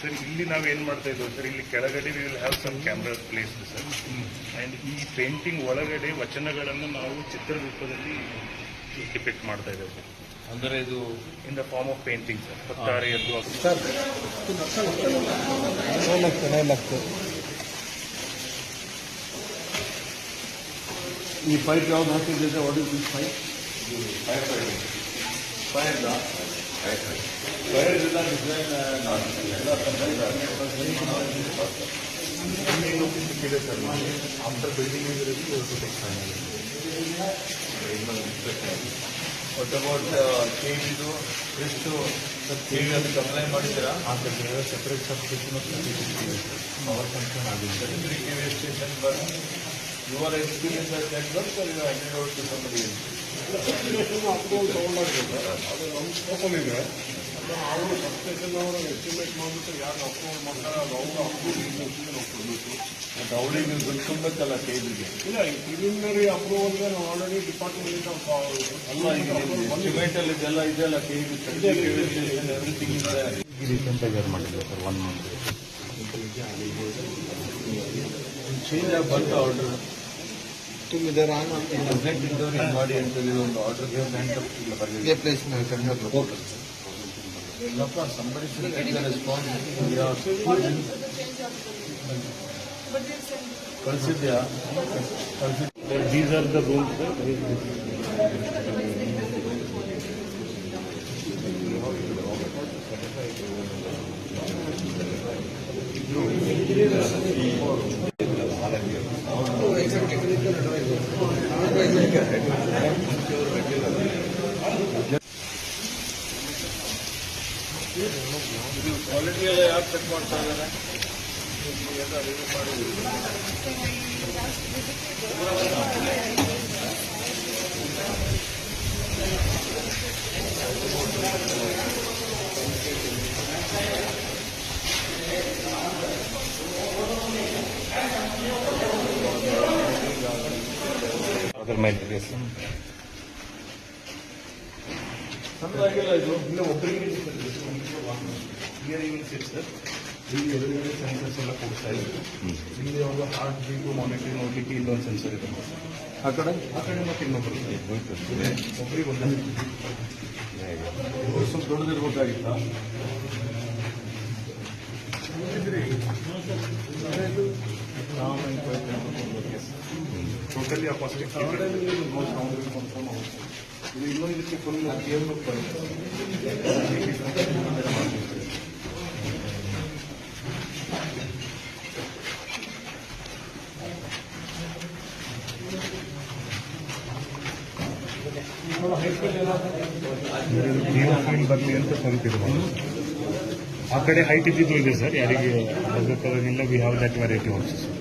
Sir ಇಲ್ಲಿ ನಾವು ಏನು ಮಾಡ್ತಾ ಇದ್ದೇವೆ ಸರ್, ಇಲ್ಲಿ ಕೆಳಗಡೆ we will have some cameras place sir. And ಈ ಪೇಂಟಿಂಗ್ ಒಳಗಡೆ ವಚನಗಳನ್ನು ನಾವು ಚಿತ್ರ ರೂಪದಲ್ಲಿ ಡಿಪಿಕ್ಟ್ ಮಾಡ್ತಾ ಇದ್ದೇವೆ ಸರ್. ಅಂದರೆ ಇದು in the form of painting sir. 26 sir ಈ ಪೈಪ್ ಯಾವ್ದು ಹಾಕಿದ್ರೆ what is this pipe? Fire ಇಲ್ಲ ಡಿಸೈನ್ ಇದೆ sir. After building what about gauge ಇದು ಎಷ್ಟು ಕೇಜ್ ಅದಕ್ಕೆ ಅಪ್ಲೈ ಮಾಡಿದ್ದೀರಾ? ಸೆಪರೇಟ್ ಸಬ್ಸ್ಟೇಷನ್ ಪವರ್ ಫಂಕ್ಷನ್ ಆಗಿದೆ. 3 KV ಸ್ಟೇಷನ್ ಬರ್ your experience as that work are you handed out to somebody? Approval ತೊಗೊಂಡಾಗಿದೆ ಅದು ನಮ್ಮ ಸ್ಕೋಪಲ್ಲಿ ಇದೆ. ಅವರು ಸಬ್ಸ್ಟೇಷನ್ ಅವರು ಎಸ್ಟಿಮೇಟ್ ಮಾಡಿಬಿಟ್ಟು ಯಾರು ಅಪ್ರೂವಲ್ ಮಾಡ್ತಾರೆ ಅದು ಅವರು ಅಪ್ರೂವಲ್ ನಾವು ಕೊಡಬೇಕು. ಬಟ್ ಅವಳಿಗೆ ನೀವು ದುಡ್ಡು ತುಂಬಬೇಕಲ್ಲ ಕೇಜ್ಗೆ. ಇಲ್ಲ ಈ ಪ್ರಿಲಿಮಿನರಿ ಅಪ್ರೂವಲ್ಗೆ ನಾವು ಆಲ್ರೆಡಿ ಡಿಪಾರ್ಟ್ಮೆಂಟ್ ಅಲ್ಲ ಈಗ ಎಸ್ಟಿಮೇಟಲ್ಲಿ ಇದೆಲ್ಲ ಇದೆಯಲ್ಲ ಕೇಜ್ ಸ್ಟೇಷನ್ ಎವ್ರಿಥಿಂಗ್ ಇದೆ. ರೀಸೆಂಟಾಗಿ ಯಾರು ಮಾಡಿಲ್ಲ ಸರ್, 1 month. ಚೇಂಜ್ ಆಗಿ ಬಂತ ಆರ್ಡರ್ ಪ್ರೆಸೆಂಟ್ ಇದ್ದವ್ರಿಗೆ ಮಾಡಿ ಅಂತೇಳಿ ಒಂದು ಆರ್ಡರ್ ಸಂಬಡಿ ಕಳಿಸಿದ್ಯಾ? These are the rooms sir. Quality ಎಲ್ಲ ಯಾರು ಚೆಕ್ ಮಾಡ್ತಾ ಇದ್ದಾರೆ? ಎಲ್ಲ ರಿವ್ಯೂ ಮಾಡಿ ಅದರ ಮೇಲೆ ನಮ್ದಾಗಿಲ್ಲ ಇದು. ಇನ್ನು ಒಬ್ಬರಿಗೆ ಸರ್, ಇಲ್ಲಿ ಎದುರುಗಡೆ ಸೆನ್ಸರ್ಸ್ ಎಲ್ಲ ಕೊಡ್ತಾ ಇದ್ದಾರೆ. ಇಲ್ಲಿ ಒಂದು ಹಾರ್ಟ್ ಬೀಟು ಮಾನಿಟರ್ ನೋಡ್ಲಿಕ್ಕೆ ಇಲ್ಲೊಂದು ಸೆನ್ಸರ್ ಇದೆ. ಆ ಕಡೆ ಮತ್ತೆ ಇನ್ನೊಬ್ಬರು ಒಬ್ಬರಿಗೆ ಒಂದೊಂದು ಸ್ವಲ್ಪ ದೊಡ್ಡದಿರ್ಬೇಕಾಗಿತ್ತಾ? ಟೋಟಲಿ ಅಪಾಸಿಟಿಕ್ ಇದು ಇನ್ನೊಂದು ಇದಕ್ಕೆ ಫುಲ್ ಕೇರ್ ಬರುತ್ತೆ. ಬರಲಿ ಅಂತ ಸ್ವಲ್ಪ ಇರ್ಬೋದು. ಆ ಕಡೆ ಹೈಟ್ ಇದ್ದಿದ್ದು ಇದೆ ಸರ್, ಯಾರಿಗೆ ಆಗಬೇಕಾಗಿಲ್ಲ. We have that variety also sir.